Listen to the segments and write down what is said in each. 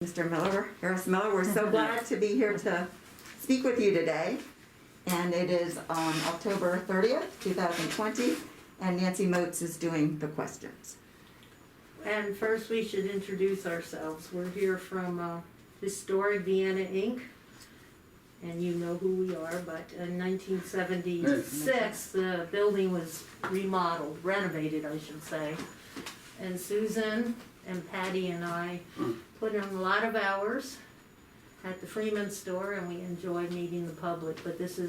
Mr. Miller, Harris Miller, we're so glad to be here to speak with you today. And it is on October 30th, 2020, and Nancy Moats is doing the questions. And first we should introduce ourselves. We're here from Historic Vienna, Inc. And you know who we are, but in 1976, the building was remodeled, renovated, I should say. And Susan and Patti and I put in a lot of hours at the Freeman store, and we enjoy meeting the public. But this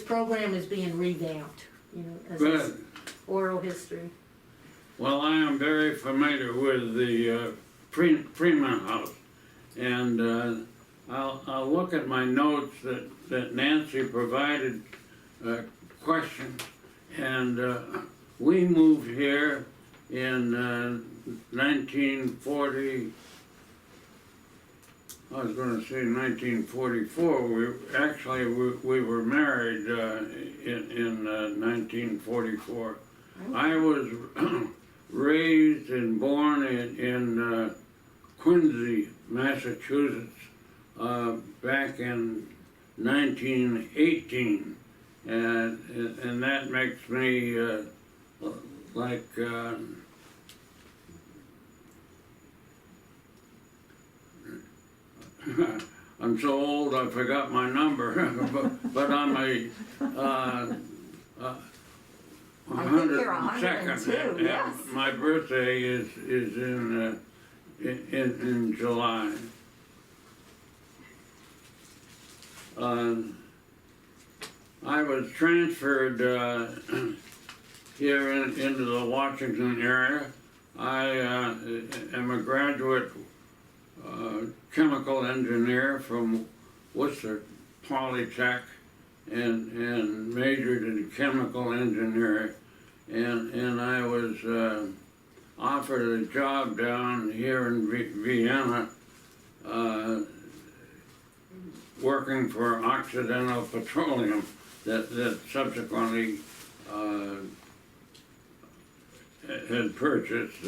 program is being revamped, you know, as a oral history. Well, I am very familiar with the Freeman House, and I'll look at my notes that Nancy provided questions, and we moved here in 1940. I was going to say 1944. We were married in 1944. I was raised and born in Quincy, Massachusetts, back in 1918, and that makes me like I'm so old I forgot my number, but I'm a 102nd. Yes. My birthday is in July. I was transferred here into the Washington area. I am a graduate chemical engineer from Worcester Polytech and majored in chemical engineering, and I was offered a job down here in Vienna working for Occidental Petroleum that subsequently had purchased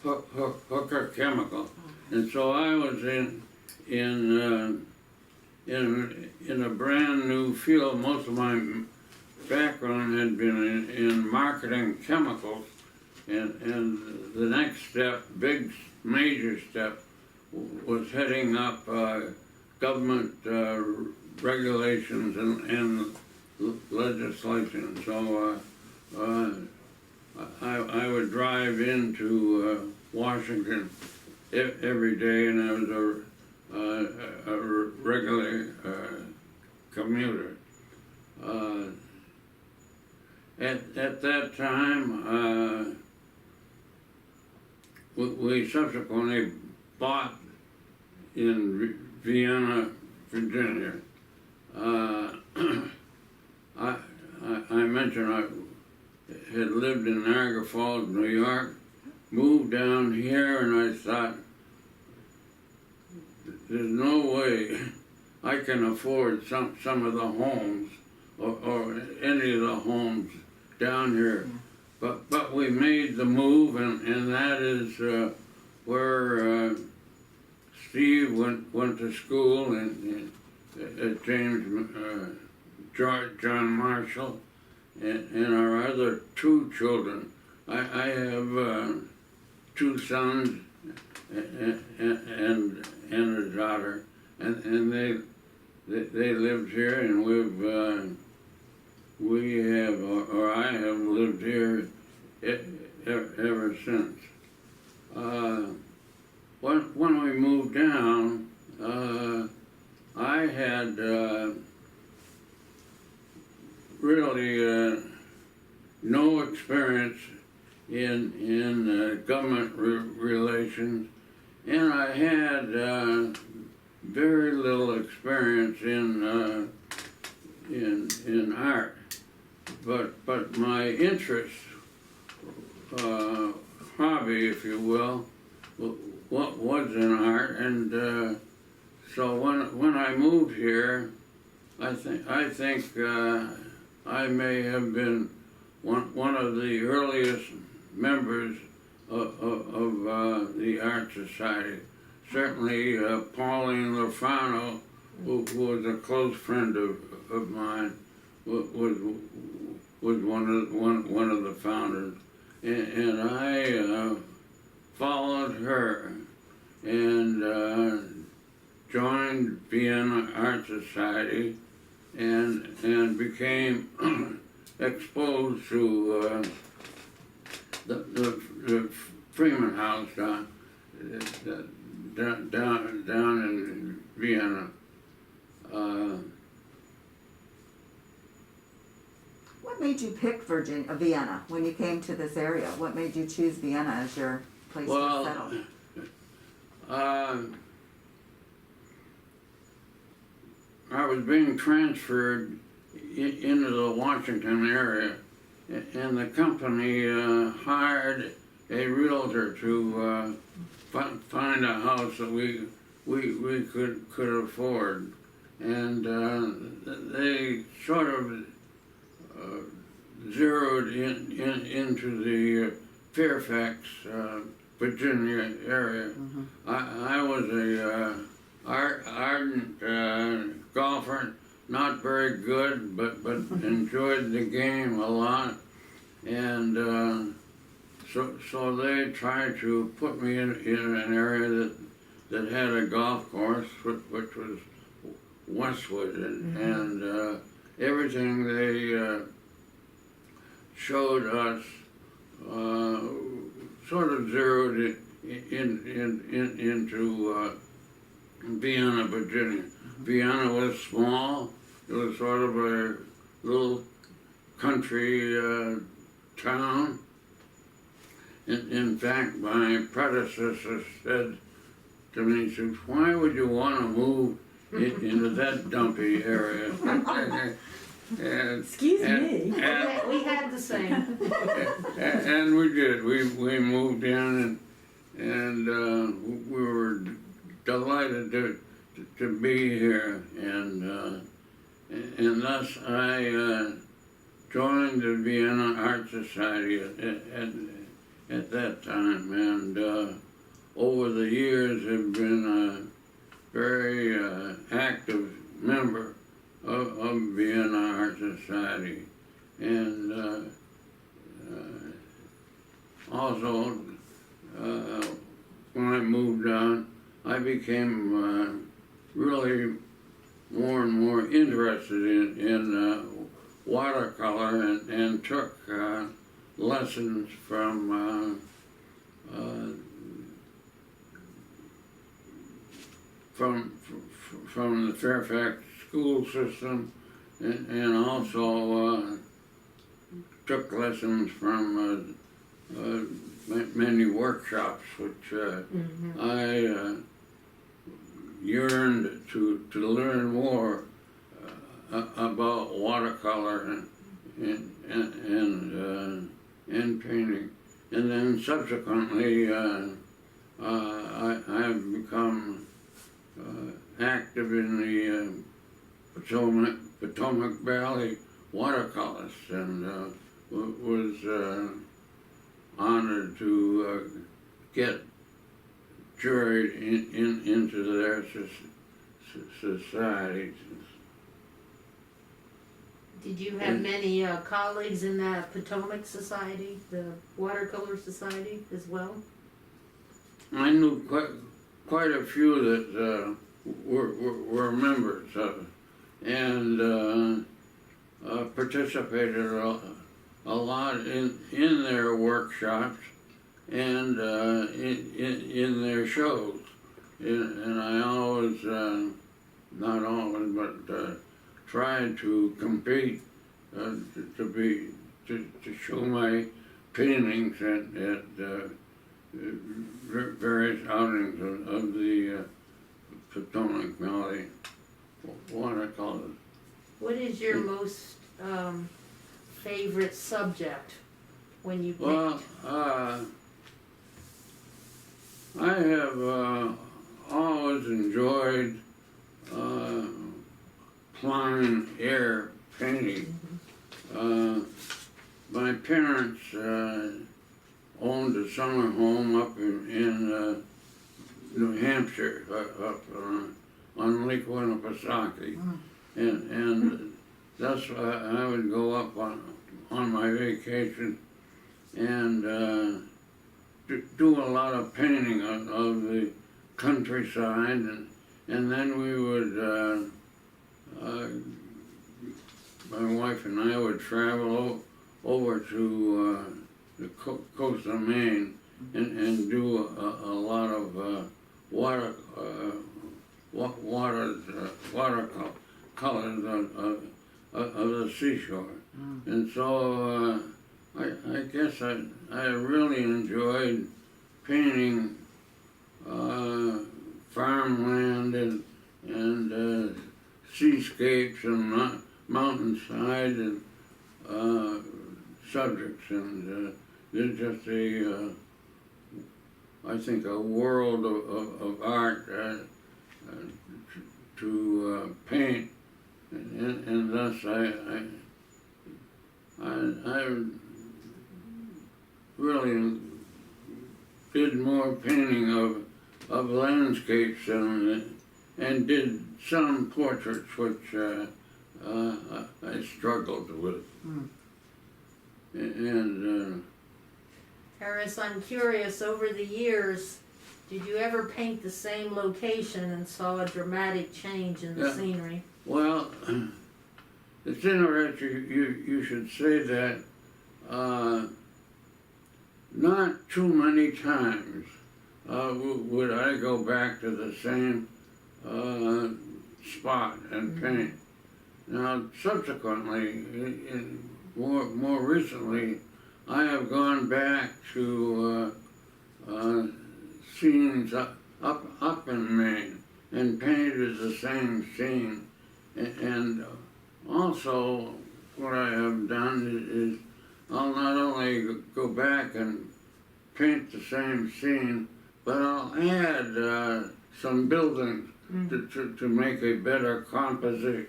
Hooker Chemical. And so I was in a brand new field. Most of my background had been in marketing chemicals, and the next step, big major step, was heading up government regulations and legislation. So I would drive into Washington every day, and I was a regular commuter. At that time, we subsequently bought in Vienna, Virginia. I mentioned I had lived in Niagara Falls, New York, moved down here, and I thought, there's no way I can afford some of the homes or any of the homes down here. But we made the move, and that is where Steve went to school at James John Marshall, and our other two children. I have two sons and a daughter, and they lived here, and I have lived here ever since. When we moved down, I had really no experience in government relations, and I had very little experience in art. But my interest, hobby, if you will, was in art, and so when I moved here, I think I may have been one of the earliest members of the Art Society. certainly Pauline Lofano, who was a close friend of mine, was one of the founders, and I followed her and joined Vienna Arts Society and became exposed to the Freeman House down in Vienna. What made you pick Vienna when you came to this area? What made you choose Vienna as your place to settle? I was being transferred into the Washington area, and the company hired a realtor to find a house that we could afford, and they sort of zeroed into the Fairfax, Virginia area. I was a ardent golfer, not very good, but enjoyed the game a lot, and so they tried to put me in an area that had a golf course, which was Westwood, and everything they showed us sort of zeroed into Vienna, Virginia. Vienna was small. It was sort of a little country town. In fact, my predecessor said to me, he said, "Why would you want to move into that dumpy area?" Excuse me. We had the same. And we did. We moved in, and we were delighted to be here, and thus I joined the Vienna Arts Society at that time, and over the years have been a very active member of Vienna Arts Society, and also when I moved on, I became really more and more interested in watercolor and took lessons from the Fairfax school system, and also took lessons from many workshops, which I yearned to learn more about watercolor and painting. And then subsequently, I've become active in the Potomac Valley watercolors, and was honored to get juried into their societies. Did you have many colleagues in that Potomac Society, the Watercolor Society as well? I knew quite a few that were members of it, and participated a lot in their workshops and in their shows. And I always, not always, but tried to compete to show my paintings at various outings of the Potomac Valley watercolors. What is your most favorite subject when you picked? Well, I have always enjoyed plein air painting. My parents owned a summer home up in New Hampshire, up on Lake Winnipesaukee. And that's why I would go up on my vacation and do a lot of painting of the countryside, and then we would, my wife and I would travel over to the coast of Maine and do a lot of watercolors of the seashore. And so I guess I really enjoyed painting farmland and seascapes and mountainside and subjects, and there's just I think a world of art to paint, and thus I really did more painting of landscapes and did some portraits which I struggled with. And Harris, I'm curious, over the years, did you ever paint the same location and saw a dramatic change in the scenery? Well, it's interesting you should say that. Not too many times would I go back to the same spot and paint. Now, subsequently, more recently, I have gone back to scenes up in Maine and painted the same scene. And also, what I have done is I'll not only go back and paint the same scene, but I'll add some buildings to make a better composition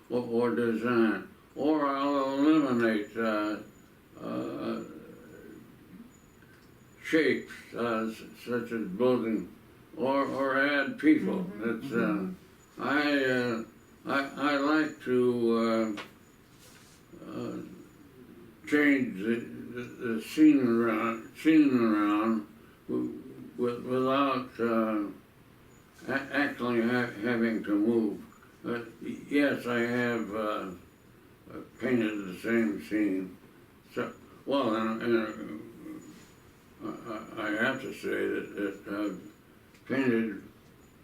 or design. Or I'll eliminate shapes such as building, or add people. I like to change the scene around without actually having to move. Yes, I have painted the same scene. So, well, and I have to say that I've painted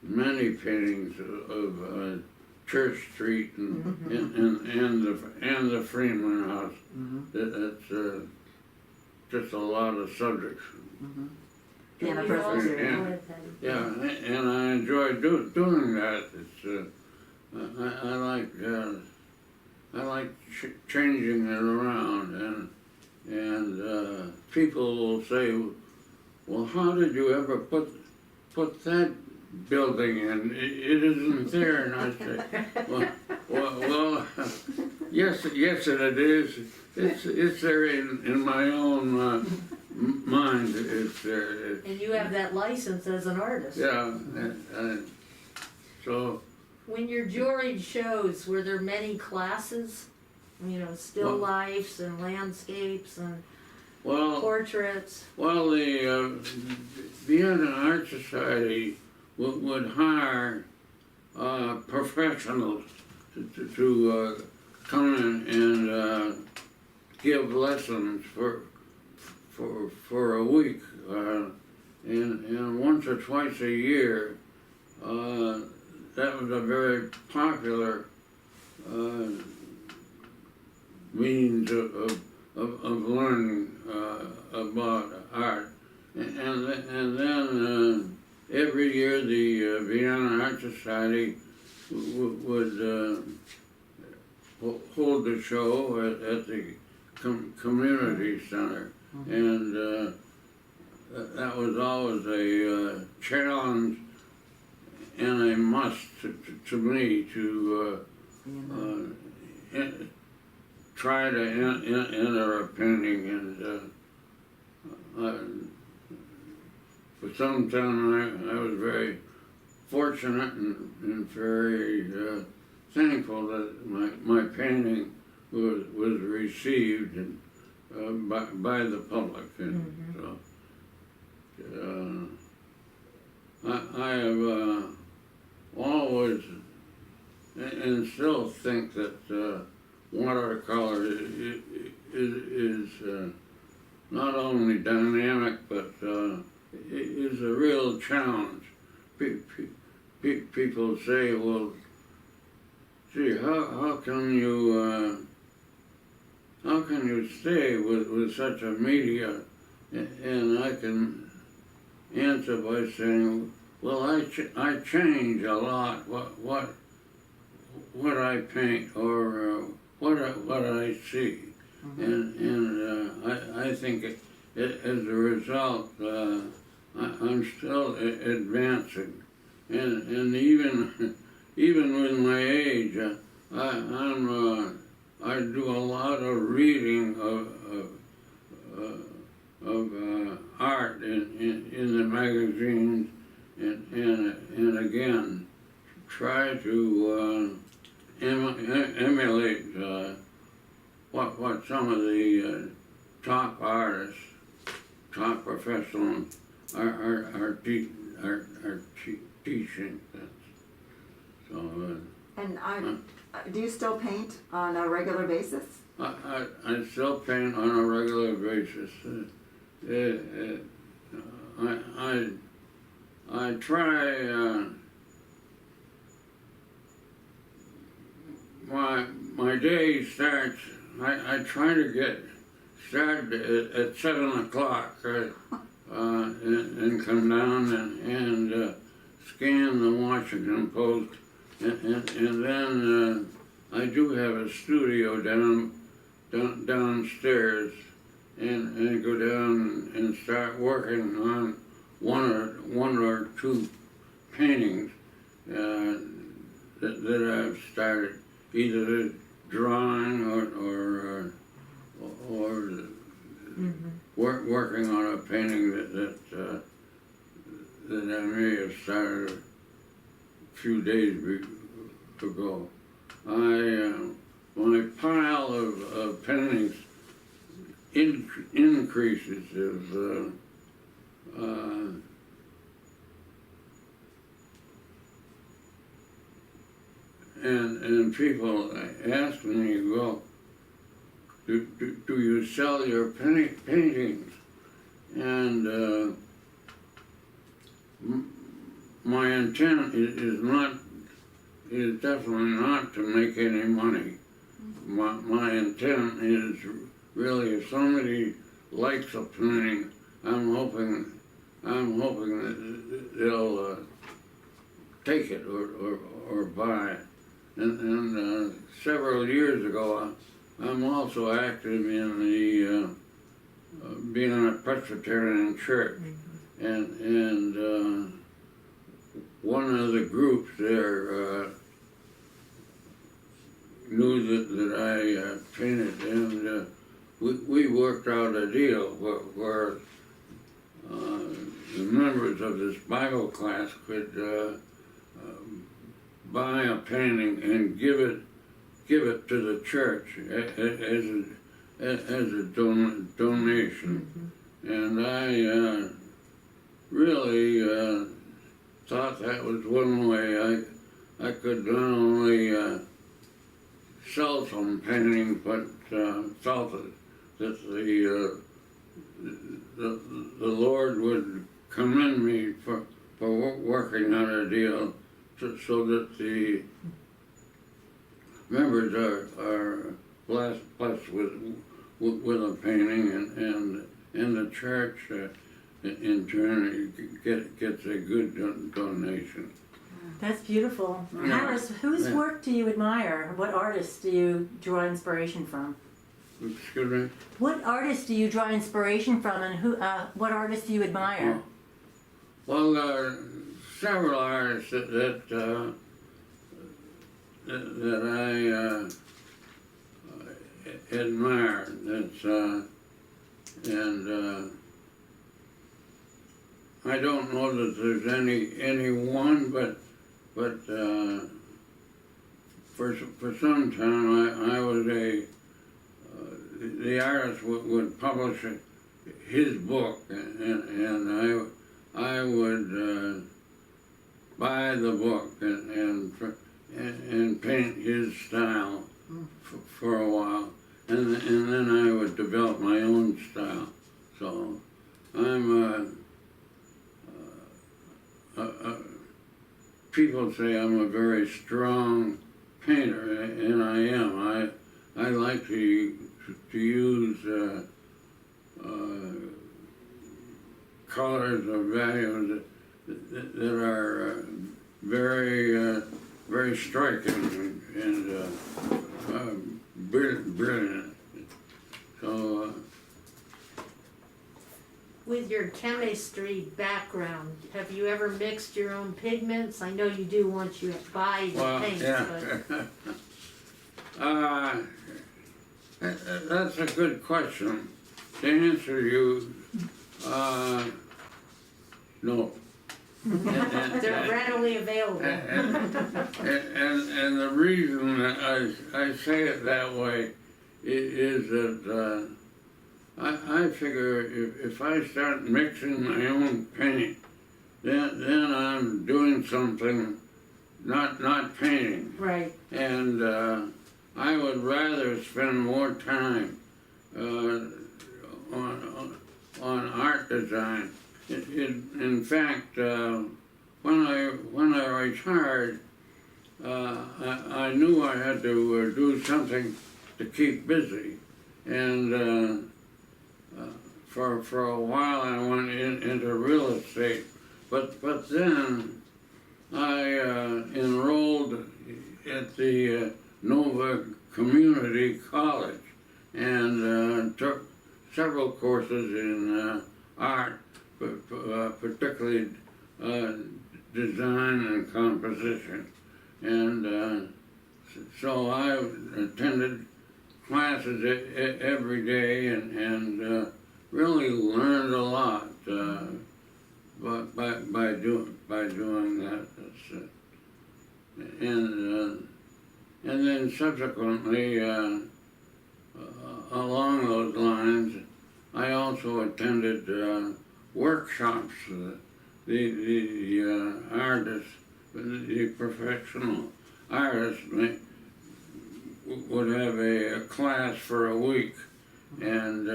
many paintings of Church Street and the Freeman House. That's just a lot of subjects. Vienna Presbyterian. Yeah, and I enjoy doing that. It's I like changing it around, and people will say, "Well, how did you ever put that building in? It isn't there." And I say, "Well, yes, it is. It's there in my own mind. It's there." And you have that license as an artist. Yeah, so. When your juried shows, were there many classes? You know, still lifes and landscapes and portraits? Well, the Vienna Arts Society would hire professionals to come in and give lessons for a week, and once or twice a year. That was a very popular means of learning about art. And then every year the Vienna Arts Society would hold a show at the community center. And that was always a challenge and a must to me to try to enter a painting, and for some time I was very fortunate and very thankful that my painting was received by the public, and so I have always and still think that watercolor is not only dynamic but is a real challenge. People say, well, gee, how can you stay with such a media? And I can answer by saying, well, I change a lot what I paint or what I see, and I think as a result I'm still advancing, and even with my age, I do a lot of reading of art in the magazines, and again try to emulate what some of the top artists, top professionals are teaching. So. And do you still paint on a regular basis? I still paint on a regular basis. I try. My day starts. I try to get started at 7 o'clock and come down and scan the Washington Post, and then I do have a studio downstairs, and go down and start working on one or two paintings that I've started, either drawing or working on a painting that I may have started a few days ago. My pile of paintings increases as and people ask me, well, do you sell your paintings? And my intent is definitely not to make any money. My intent is really, if somebody likes a painting, I'm hoping that they'll take it or buy it. And several years ago, I'm also active in the Vienna Presbyterian Church, and one of the groups there knew that I painted, and we worked out a deal where the members of this Bible class could buy a painting and give it to the church as a donation. And I really thought that was one way I could not only sell some paintings, but felt that the Lord would commend me for working out a deal so that the members are blessed with a painting, and the church in turn gets a good donation. That's beautiful. Harris, whose work do you admire? What artists do you draw inspiration from? Excuse me? What artists do you draw inspiration from, and what artists do you admire? Well, there are several artists that I admire. I don't know that there's any one, but for some time I was the artist would publish his book, and I would buy the book and paint his style for a while, and then I would develop my own style. So I'm people say I'm a very strong painter, and I am. I like to use colors or values that are very striking and brilliant. So. With your chemistry background, have you ever mixed your own pigments? I know you do once you buy the paints, yeah. But that's a good question. To answer you, no. they're readily available. And the reason that I say it that way is that I figure if I start mixing my own paint, then I'm doing something, not painting. Right. And I would rather spend more time on art design. In fact, when I retired, I knew I had to do something to keep busy, and for a while I went into real estate, but then I enrolled at the Nova Community College and took several courses in art, particularly design and composition, and so I attended classes every day and really learned a lot by doing that. And then subsequently, along those lines, I also attended workshops. The artists, the professional artists, would have a class for a week, and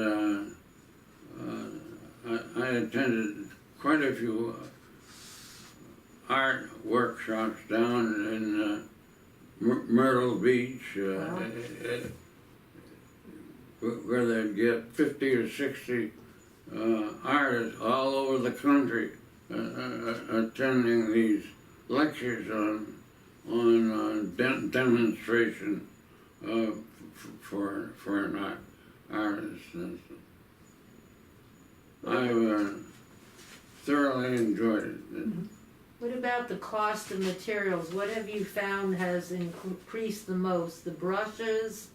I attended quite a few art workshops down in Myrtle Beach, where they'd get 50 or 60 artists all over the country attending these lectures on demonstration for an artist. I thoroughly enjoyed it. What about the cost of materials? What have you found has increased the most? The brushes,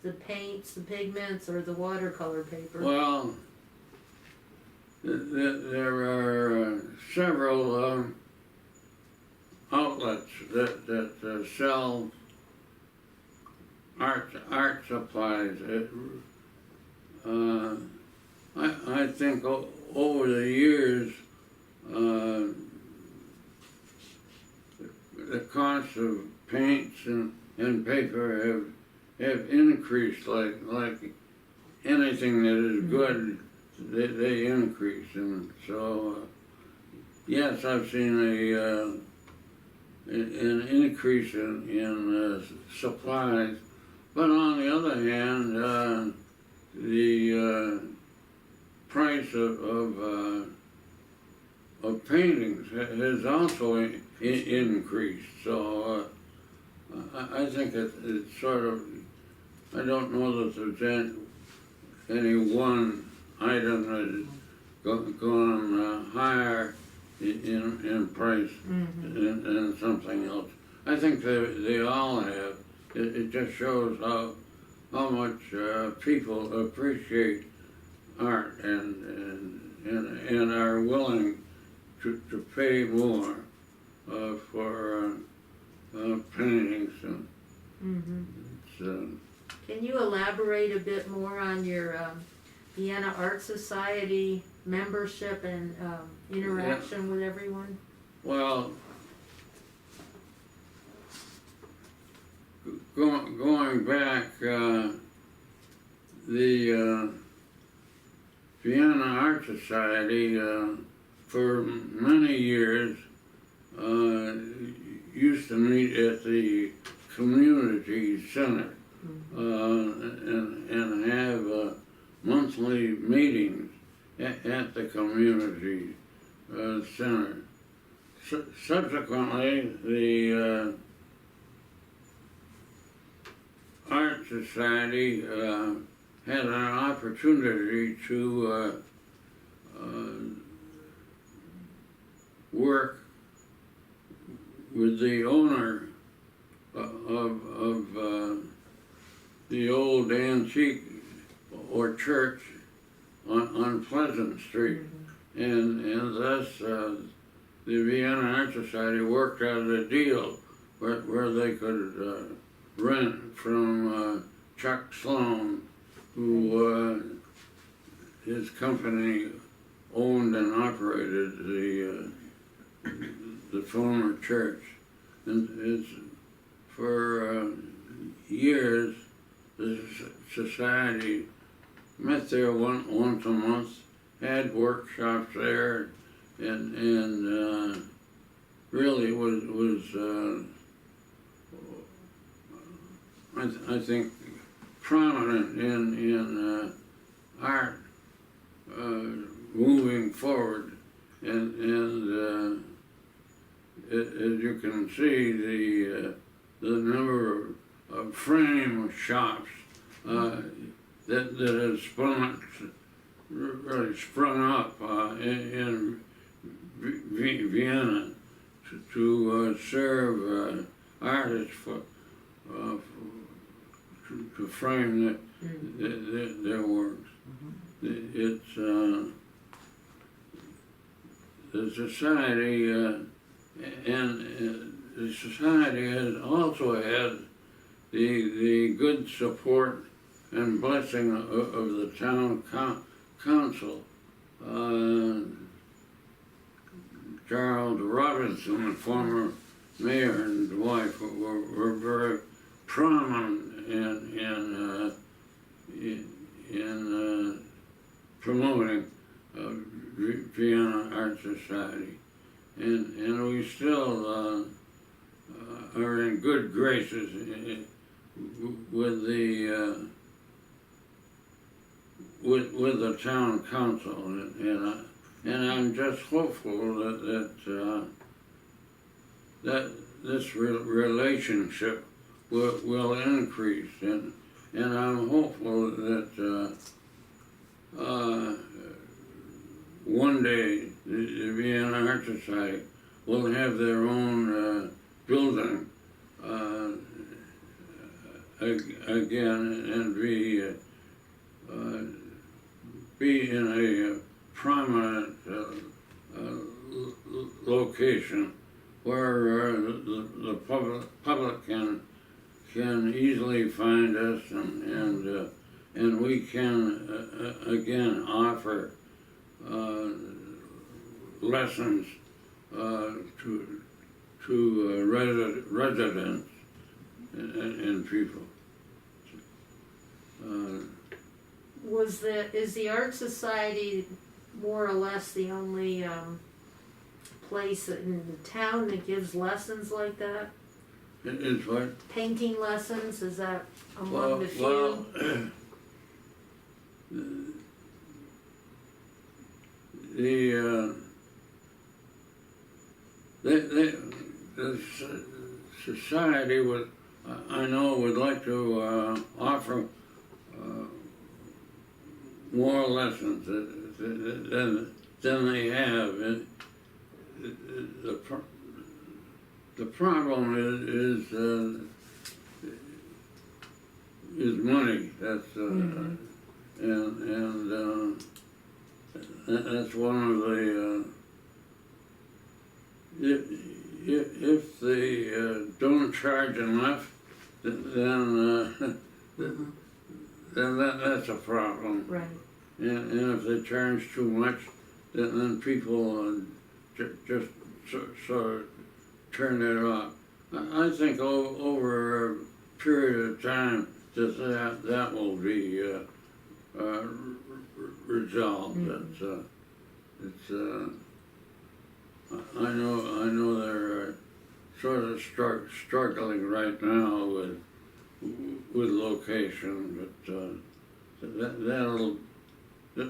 the paints, the pigments, or the watercolor paper? Well, there are several outlets that sell art supplies. I think over the years, the cost of paints and paper have increased like anything that is good, they increase. And so, yes, I've seen an increase in supplies, but on the other hand, the price of paintings has also increased. So I think it's sort of, I don't know that there's any one item that has gone higher in price than something else. I think they all have. It just shows how much people appreciate art and are willing to pay more for paintings. And Can you elaborate a bit more on your Vienna Arts Society membership and interaction with everyone? Well, going back, the Vienna Arts Society for many years used to meet at the community center and have monthly meetings at the community center. Subsequently, the Art Society had an opportunity to work with the owner of the old antique or church on Pleasant Street, and thus the Vienna Art Society worked out a deal where they could rent from Chuck Sloan, who his company owned and operated the former church, and it's for years the society met there once a month, had workshops there, and really was I think prominent in art moving forward, and as you can see, the number of frame shops that has really sprung up in Vienna to serve artists to frame their works. It's the society, and the society has also had the good support and blessing of the town council. Charles Robinson, the former mayor, and his wife were very prominent in promoting Vienna Arts Society, and we still are in good graces with the town council, and I'm just hopeful that this relationship will increase, and I'm hopeful that one day the Vienna Arts Society will have their own building again, and be in a prominent location where the public can easily find us, and we can again offer lessons to residents and people. Is the Art Society more or less the only place in the town that gives lessons like that? Is what? Painting lessons, is that among the few? The society would, I know, would like to offer more lessons than they have. The problem is money. That's and that's one of if they don't charge enough, then that's a problem. Right. And if they charge too much, then people just sort of turn it off. I think over a period of time that will be resolved. I know they're sort of struggling right now with location, but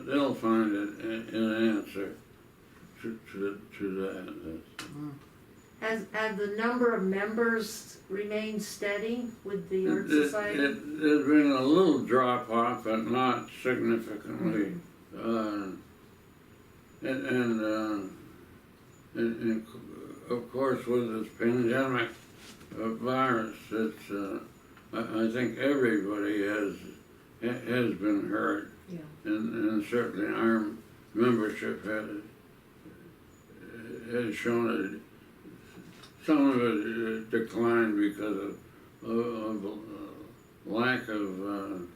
they'll find an answer to that. Has the number of members remained steady with the Art Society? There's been a little drop off, but not significantly. And of course, with this pandemic virus, it's I think everybody has been hurt, Yeah. and certainly our membership has shown some of it declined because of lack of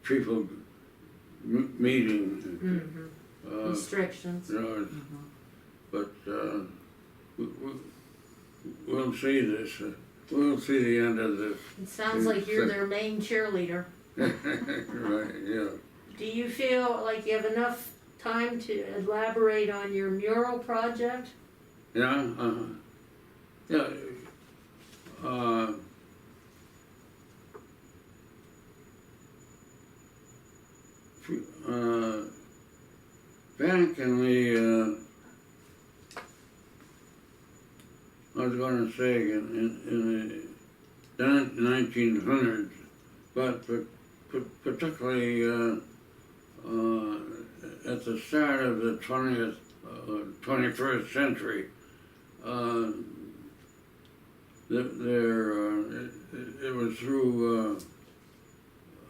people meeting. Restrictions. But we'll see this. We'll see the end of this. It sounds like you're their main cheerleader. Right, yeah. Do you feel like you have enough time to elaborate on your mural project? Yeah, yeah. Back in the, I was going to say in the 1900s, but particularly at the start of the 21st century, it was through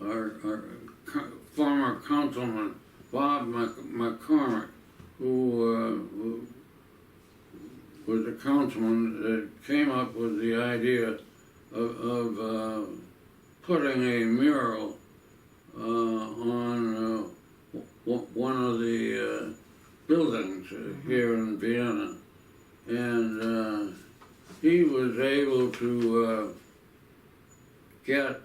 our former councilman, Bob McCormick, who was a councilman that came up with the idea of putting a mural on one of the buildings here in Vienna, and he was able to get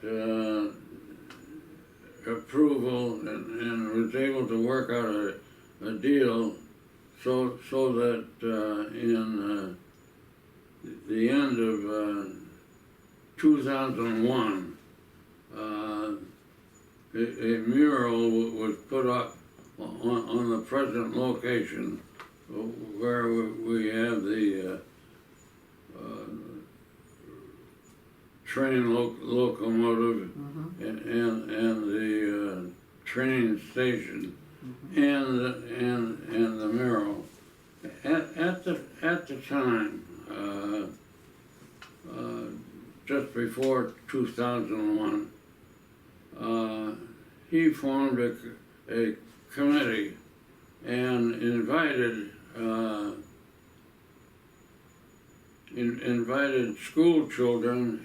approval and was able to work out a deal so that in the end of 2001, a mural was put up on the present location where we have the train locomotive and the train station and the mural. At the time, just before 2001, he formed a committee and invited school children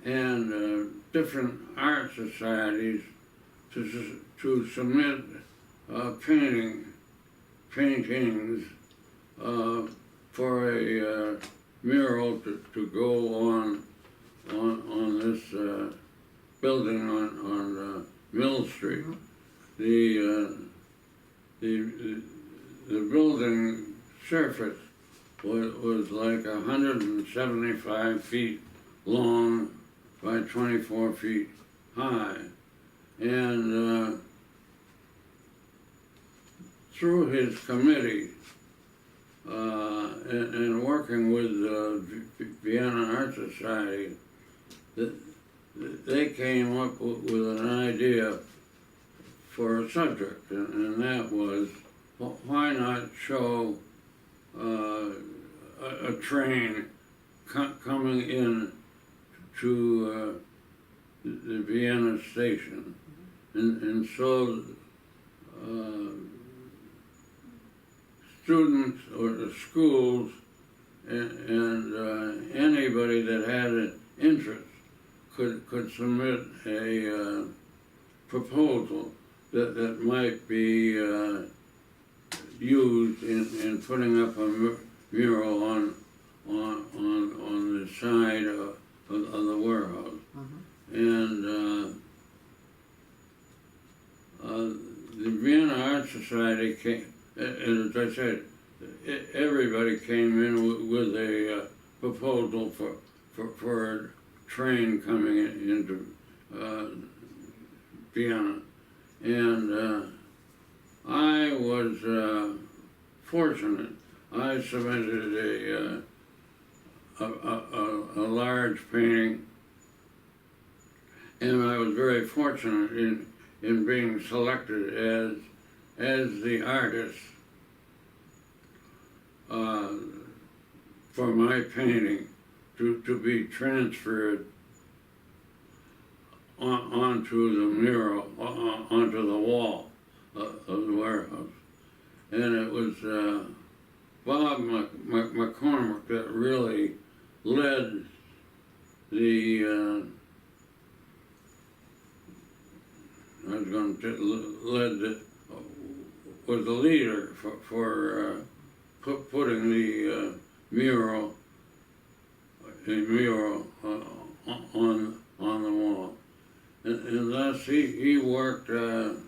and different art societies to submit paintings for a mural to go on this building on Mill Street. The building surface was like 175 feet long by 24 feet high, and through his committee and working with the Vienna Arts Society, they came up with an idea for a subject, and that was, why not show a train coming in to the Vienna station, and so students or the schools and anybody that had an interest could submit a proposal that might be used in putting up a mural on the side of the warehouse. And the Vienna Arts Society came, and as I said, everybody came in with a proposal for a train coming into Vienna. And I was fortunate. I submitted a large painting, and I was very fortunate in being selected as the artist for my painting to be transferred onto the mural, onto the wall of the warehouse. And it was Bob McCormick that really led the was the leader for putting the mural on the wall, and thus he worked to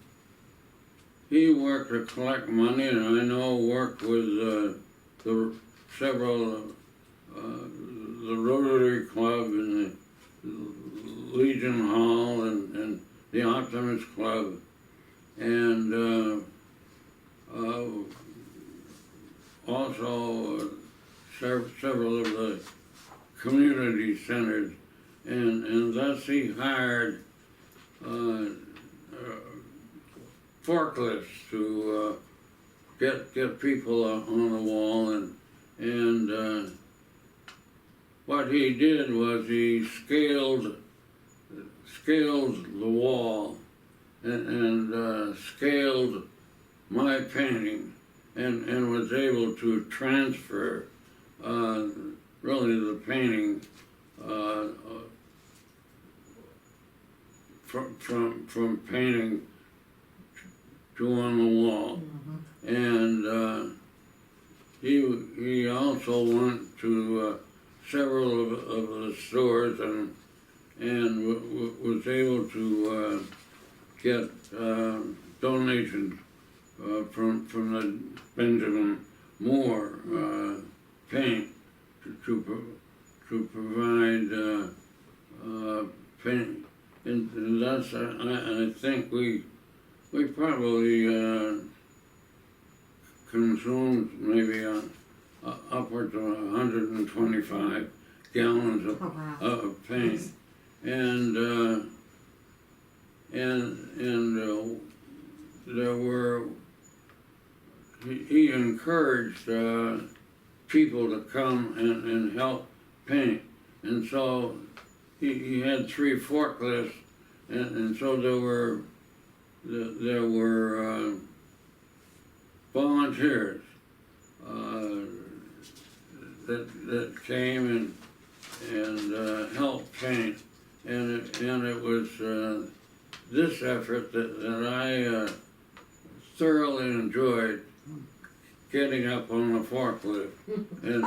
collect money, and I know worked with the several the Rotary Club and the Legion Hall and the Optimist Club, and also several of the community centers, and thus he hired forklifts to get people on the wall, and what he did was he scaled the wall and scaled my painting and was able to transfer really the painting from painting to on the wall. And he also went to several of the stores and was able to get donations from the Benjamin Moore paint to provide paint, and thus I think we probably consumed maybe upwards of 125 gallons of paint, and there were, he encouraged people to come and help paint, and so he had 3 forklifts, and so there were volunteers that came and helped paint, and it was this effort that I thoroughly enjoyed, getting up on the forklift. And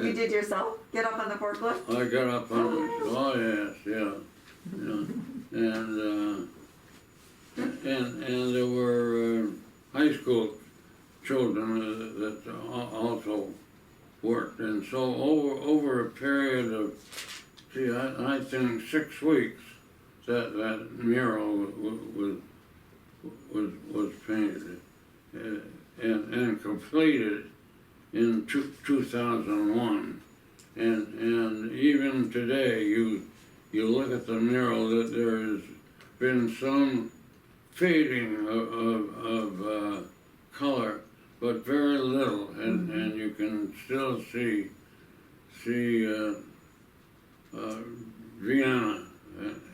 You did yourself get up on the forklift? I got up on it. Oh yes, yeah. And there were high school children that also worked, and so over a period of, I think 6 weeks, that mural was painted and completed in 2001, and even today you look at the mural, that there has been some fading of color, but very little, and you can still see Vienna,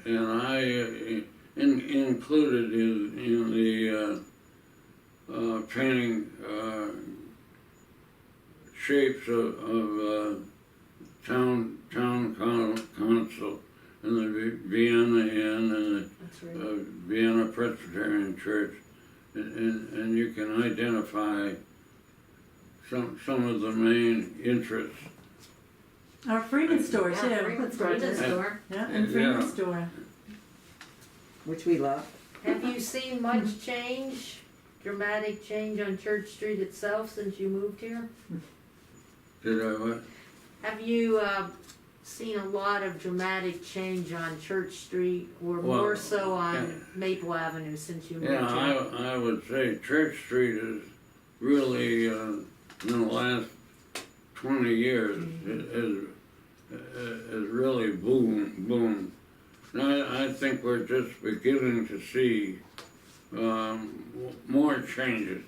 and I included in the painting shapes of town council and the Vienna Inn and That's right. the Vienna Presbyterian Church, and you can identify some of the main interests. Our Freeman store too. Yeah, Freeman store Freeman too, store. Yeah, and Freeman Yeah. store. which we love. Have you seen much change, dramatic change on Church Street itself since you moved here? Did I what? Have you seen a lot of dramatic change on Church Street, or Well, more so on yeah. Maple Avenue since you moved Yeah, here? I would say Church Street is really, in the last 20 years, has really boomed. Now, I think we're just beginning to see more changes,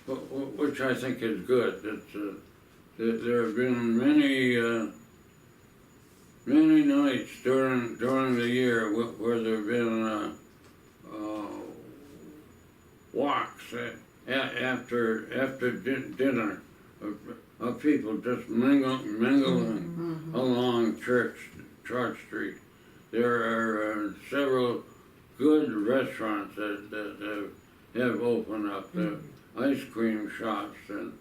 which I think is good. There have been many nights during the year where there have been walks after dinner of people just mingling along Church Street. There are several good restaurants that have opened up. The ice cream shops and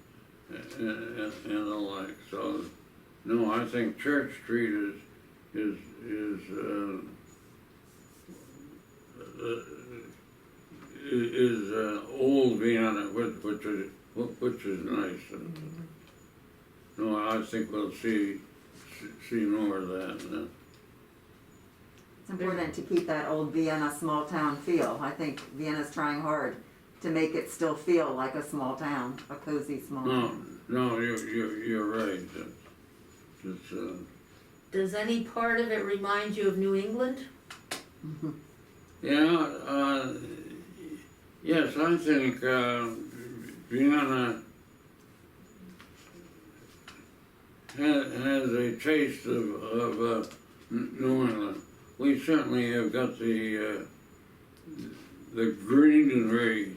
the like. So, no, I think Church Street is old Vienna, which is nice. No, I think we'll see more of that. It's important to keep that old Vienna small town feel. I think Vienna's trying hard to make it still feel like a small town, a cozy small town. No, you're right. Does any part of it remind you of New England? Yeah, yes, I think Vienna has a taste of New England. We certainly have got the greenery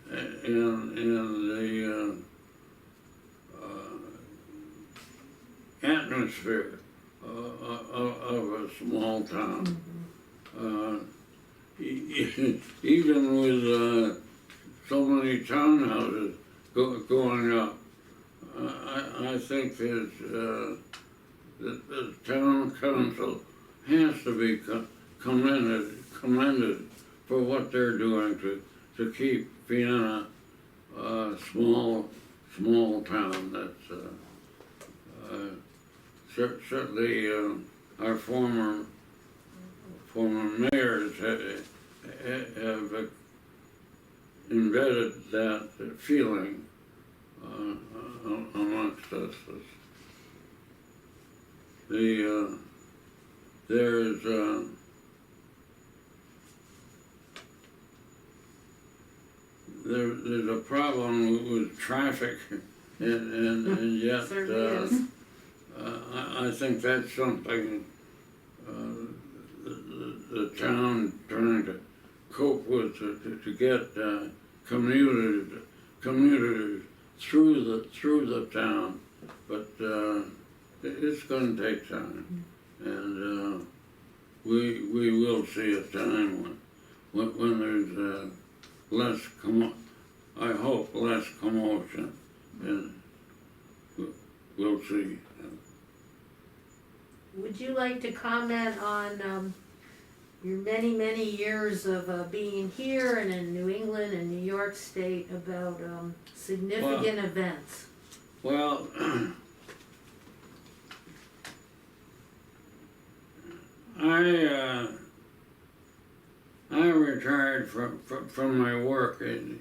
and the atmosphere of a small town. Even with so many townhouses going up, I think that the town council has to be commended for what they're doing to keep Vienna a small town. That's certainly our former mayors have embedded that feeling amongst us. There's a problem with traffic, and yet Certainly is. I think that's something the town trying to cope with to get commuters through the town, but it's going to take time, and we will see a time when there's less I hope less commotion, and we'll see. Would you like to comment on your many years of being here and in New England and New York State about significant events? Well, I retired from my work in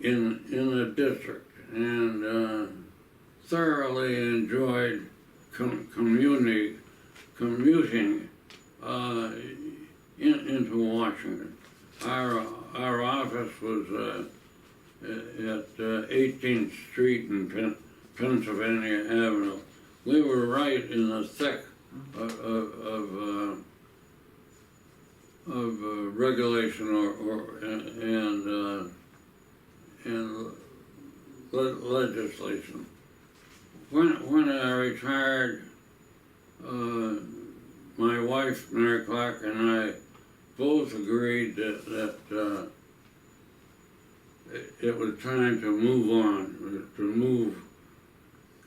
the district, and thoroughly enjoyed commuting into Washington. Our office was at 18th Street and Pennsylvania Avenue. We were right in the thick of regulation and legislation. When I retired, my wife Mary Clark and I both agreed that it was time to move on, to move,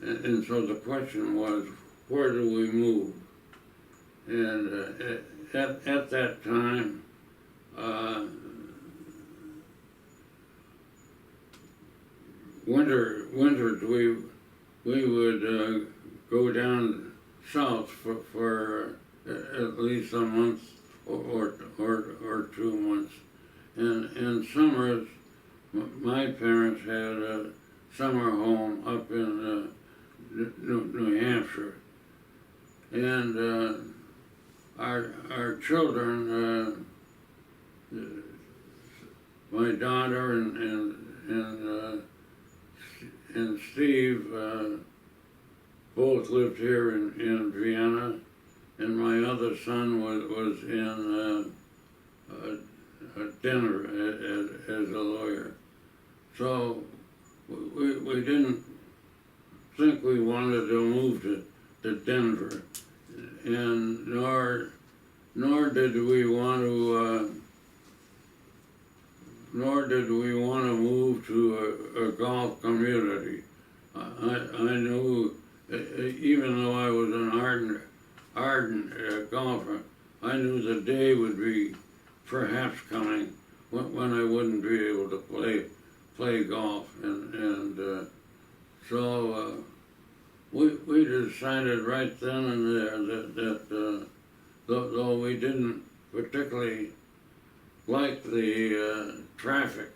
and so the question was, where do we move? And at that time, winters we would go down south for at least a month or 2 months, and summers my parents had a summer home up in New Hampshire, and our children, my daughter and Steve both lived here in Vienna, and my other son was in Denver as a lawyer. So we didn't think we wanted to move to Denver, and nor did we want to move to a golf community. I knew, even though I was an ardent golfer, I knew the day would be perhaps coming when I wouldn't be able to play golf, and so we decided right then and there that though we didn't particularly like the traffic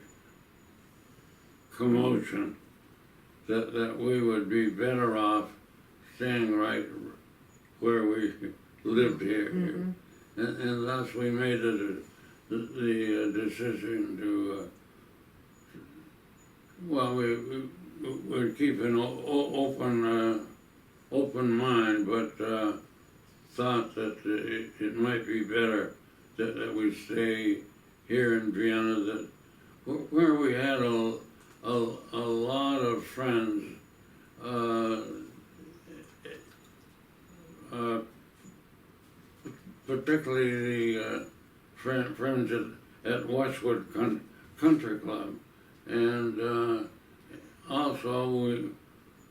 commotion, that we would be better off staying right where we lived here. Mm-hmm. And thus we made the decision to, we'd keep an open mind, but thought that it might be better that we stay here in Vienna, that where we had a lot of friends, particularly the friends at Westwood Country Club, and also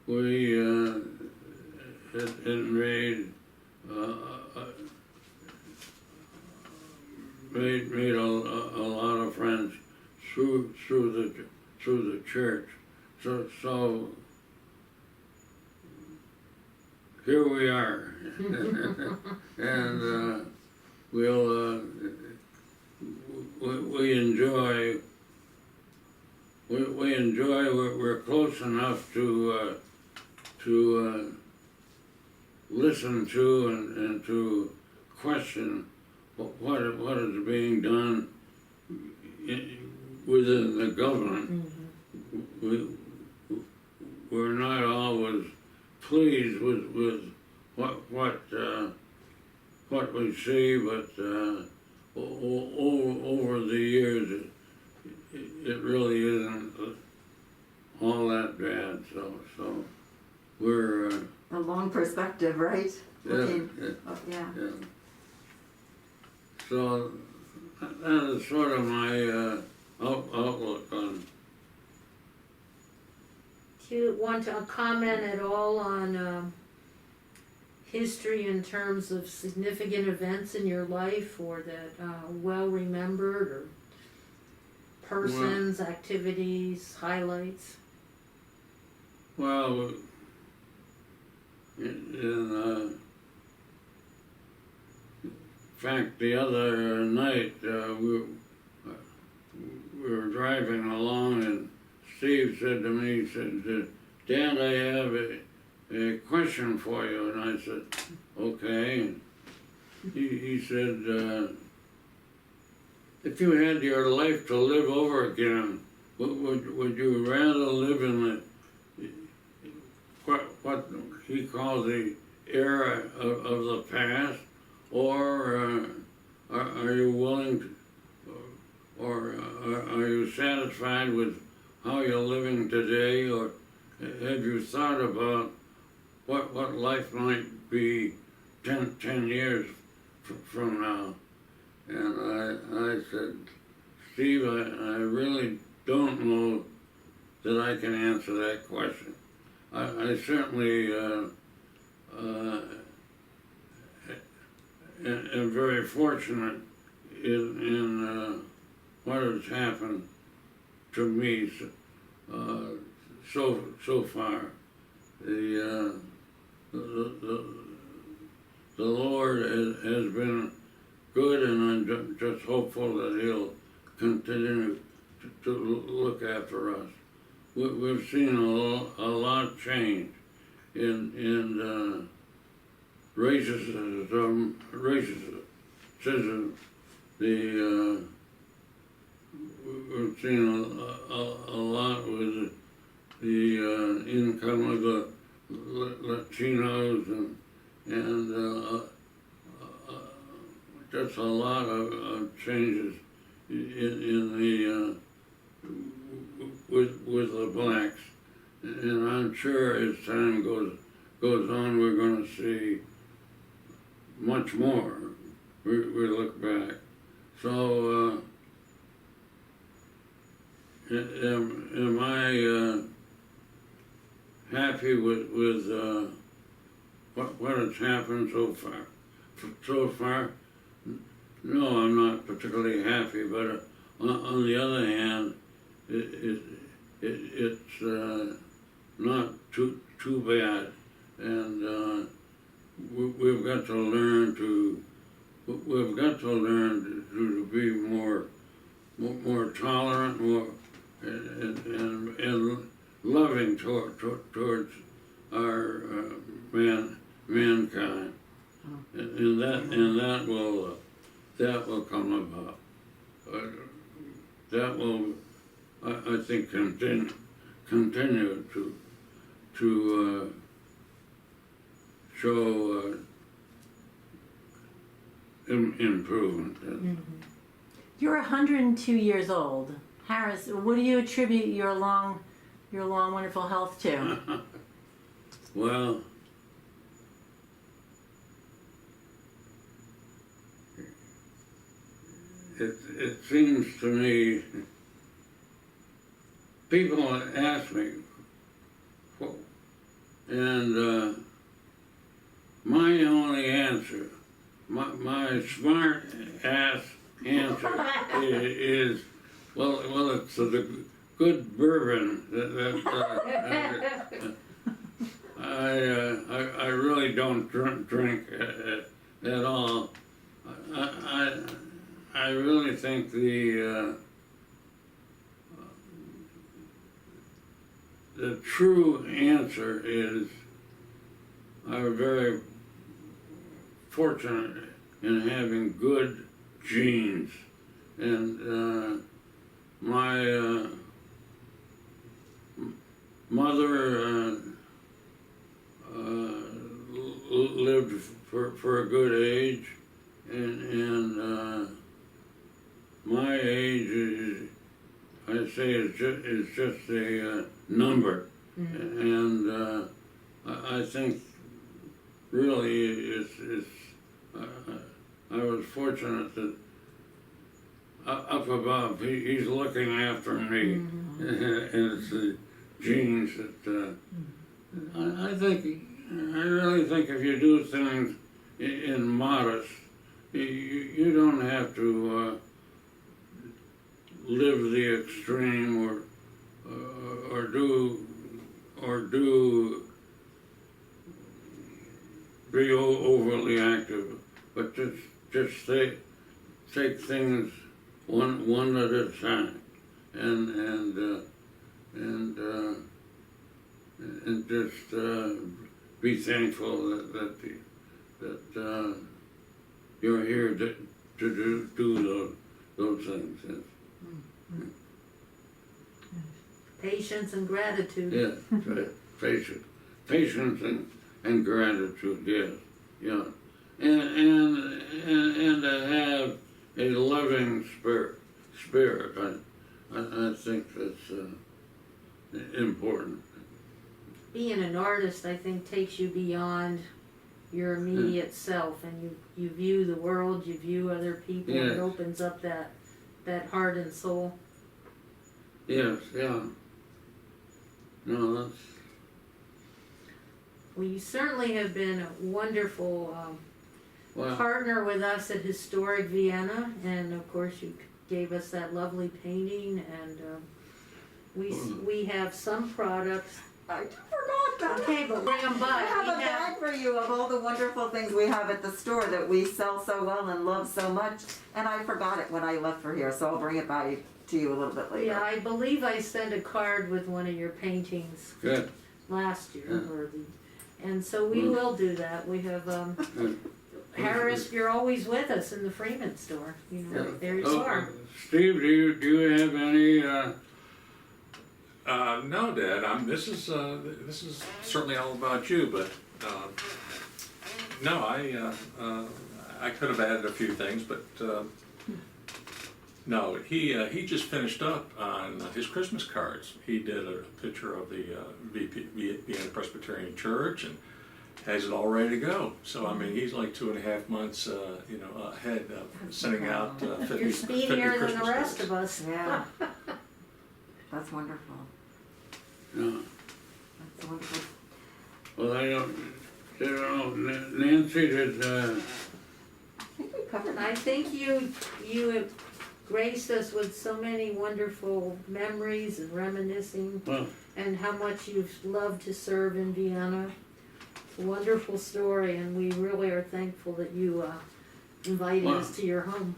we had made a lot of friends through the church. So here we are, and we enjoy. We're close enough to listen to and to question what is being done within the government. Mm-hmm. We're not always pleased with what we see, but over the years it really isn't all that bad. So we're A long perspective, right? Looking, yeah. So that is sort of my outlook on. Do you want to comment at all on history in terms of significant events in your life, or that well remembered, or persons, activities, highlights? Well, in fact, the other night we were driving along, and Steve said to me, he said, "Dad, I have a question for you." And I said, "Okay." And he said, "If you had your life to live over again, would you rather live in what he calls the era of the past, or are you willing satisfied with how you're living today, or have you thought about what life might be 10 years from now? And I said, Steve, I really don't know that I can answer that question. I certainly am very fortunate in what has happened to me so far. The Lord has been good, and I'm just hopeful that He'll continue to look after us. We've seen a lot change in racism. We've seen a lot with the income of the Latinos and just a lot of changes in the with the blacks, and I'm sure as time goes on, we're going to see much more. We look back. So, am I happy with what has happened so far? So far, no, I'm not particularly happy. But on the other hand, it's not too bad, and we've got to learn to be more tolerant, more and loving towards our mankind, and that will come about. That will, I think, continue to show improvement. Mm-hmm. You're 102 years old. Harris, what do you attribute your long, wonderful health to? Well, it seems to me, people ask me, and my only answer, my smart ass answer is, well, it's the good bourbon that I really don't drink at all. I really think the true answer is I'm very fortunate in having good genes, and my mother lived for a good age, and my age is, I say, is just a number, and I think really it's I was fortunate that up above he's looking after me, and it's the genes that I really think if you do things in modest, you don't have to live the extreme or do be overly active, but just take things one at a time, and just be thankful that you're here to do those things. Yes. Patience and gratitude. Yes, patience and gratitude. Yes, yeah, and to have a loving spirit. I think that's important. Being an artist, I think, takes you beyond your immediate self, and you view the world, you view other people, Yes. it opens up that heart and soul. Yes, yeah. No, that's, Well, you certainly have been a wonderful well, partner with us at Historic Vienna, and of course you gave us that lovely painting, and we have some products. I forgot that. Okay, but bring them by. I have a We have- bag for you of all the wonderful things we have at the store that we sell so well and love so much, and I forgot it when I left for here, so I'll bring it by to you a little bit later. Yeah, I believe I sent a card with one of your paintings good. last year, Yeah. and so we Mm. will do that. We have Good. Harris. You're always with us in the Freeman store. You know, Yeah. there you Oh, are. Steve, do you have any, No, Dad. This is certainly all about you, but no, I could have added a few things, but no. He just finished up on his Christmas cards. He did a picture of the Vienna Presbyterian Church and has it all ready to go. So I mean, he's like 2.5 months, ahead of sending out 50. You're 50 speedier than the Christmas rest cards. of us. Yeah. That's wonderful. no, That's wonderful. well, I don't know, Nancy, did, I think we covered that. I think you have graced us with so many wonderful memories and reminiscing, well, and how much you've loved to serve in Vienna. It's a wonderful story, and we really are thankful that you invited us to your home.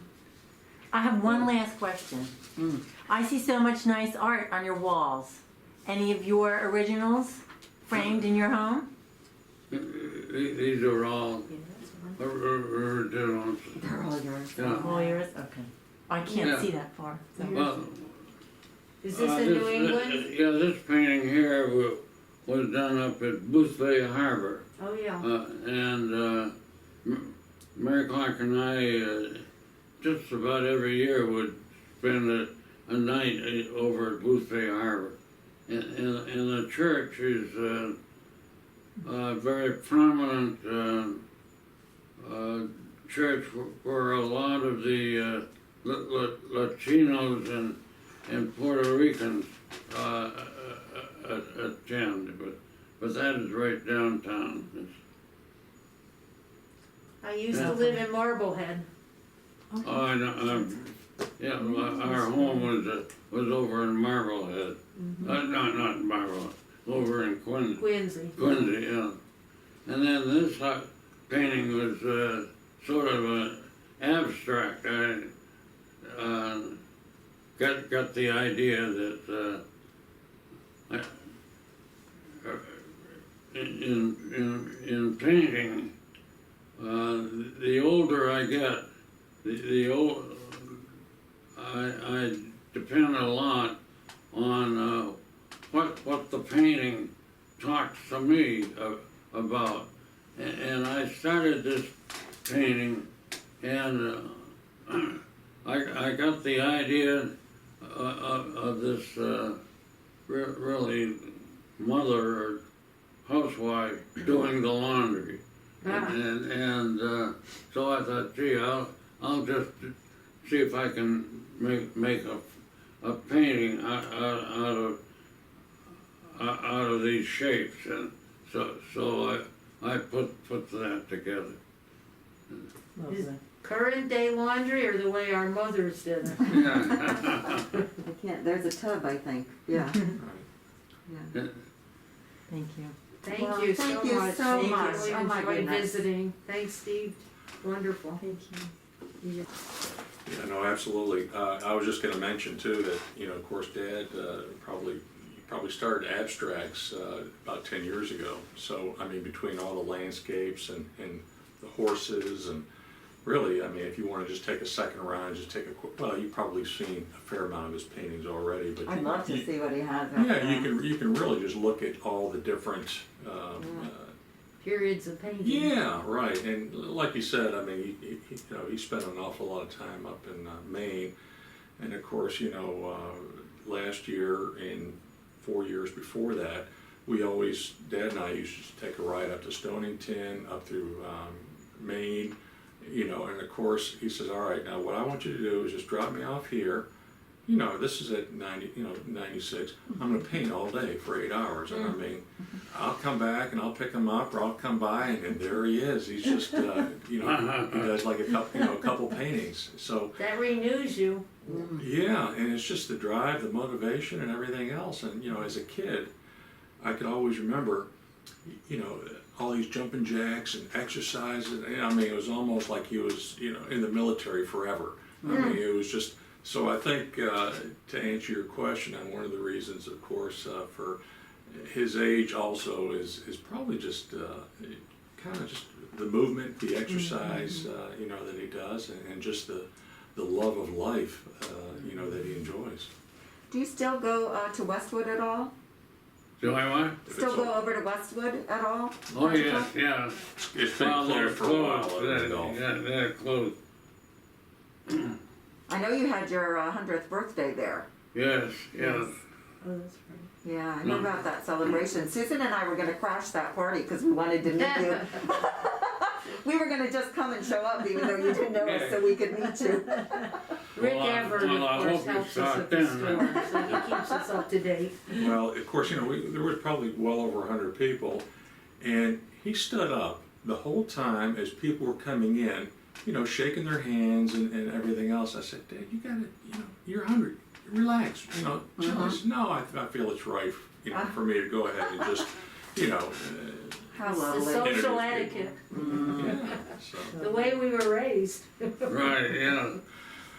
I have one last question. I see so much nice art on your walls. Any of your originals framed in your home? these are all originals. They're all yours. Yeah. All yours? Okay. I can't Yeah. see that far. So. Well, Is this in New England? Yeah, this painting here was done up at Boothbay Harbor. Oh, yeah. And Mary Clark and I just about every year would spend a night over at Boothbay Harbor. And the church is a very prominent church where a lot of the Latinos and Puerto Ricans attend, but that is right downtown. I used to Yeah. live in Marblehead. Oh, I know, yeah, our home was over in Marblehead. Not Marblehead, over in Quincy. Quincy, yeah. And then this painting was sort of an abstract. I got the idea that in painting, the older I get, I depend a lot on what the painting talks to me about. And I started this painting, and I got the idea of this really mother or housewife doing the laundry. And so I thought, gee, I'll just see if I can make a painting out of these shapes, and so I put that together. Lovely. Current day laundry, or the way our mothers did it? Yeah. I can't, there's a tub, I think. Yeah. Yeah. Thank you. Thank Well, you thank so you much. so Thank much. You. We Oh, my enjoyed goodness. visiting. Thanks, Steve. Wonderful. Thank you. Yeah, no, absolutely. I was just going to mention too that of course, Dad probably started abstracts about 10 years ago. So I mean, between all the landscapes and the horses, and really, I mean, if you want to just take a second around and just take a quick, well, you've probably seen a fair amount of his paintings already, but I'd love to see what he has. Yeah, you can really just look at all the different. Periods of painting. Yeah, right. And like you said, I mean, he spent an awful lot of time up in Maine, And of course, you know, last year and 4 years before that, Dad and I used to take a ride up to Stonington, up through Maine, you know, and of course he says, all right, now what I want you to do is just drop me off here. You know, this is at 96. I'm going to paint all day for 8 hours. And I mean, I'll come back and I'll pick him up, or I'll come by and there he is. He's just, you know, he does like a couple paintings. So That renews you. yeah, and it's just the drive, the motivation, and everything else. And you know, as a kid, I could always remember, you know, all these jumping jacks and exercises. And, I mean, it was almost like he was, you know, in the military forever. I mean, it was just. So I think to answer your question, and one of the reasons, of course, for his age also is probably just kind of just the movement, the exercise, you know, that he does, and just the love of life, you know, that he enjoys. Do you still go to Westwood at all? Do I what? Still go over to Westwood at all? Oh, yes, yeah. It's been Well, they're closed for a while. closed. Yeah, they're closed. I know you had your 100th birthday there. Yes, yes. Oh, that's right. Yeah, I know about that celebration. Susan and I were going to crash that party because we wanted to meet you. We were going to just come and show up even though you didn't know us, so we could meet you. Rick Well, Everett, well, I of course, hope you helps us stopped at the in. store, so he keeps us up to date. Well, of course, you know, there was probably well over 100 people, and he stood up the whole time as people were coming in, you know, shaking their hands and everything else. I said, Dad, you got it, you know, you're 100. Relax, you know. He said, no, I feel it's right, you know, for me to go ahead and just, you know. How It's the lovely. social Introduce etiquette, Yeah, so. the way we were raised. Right, yeah.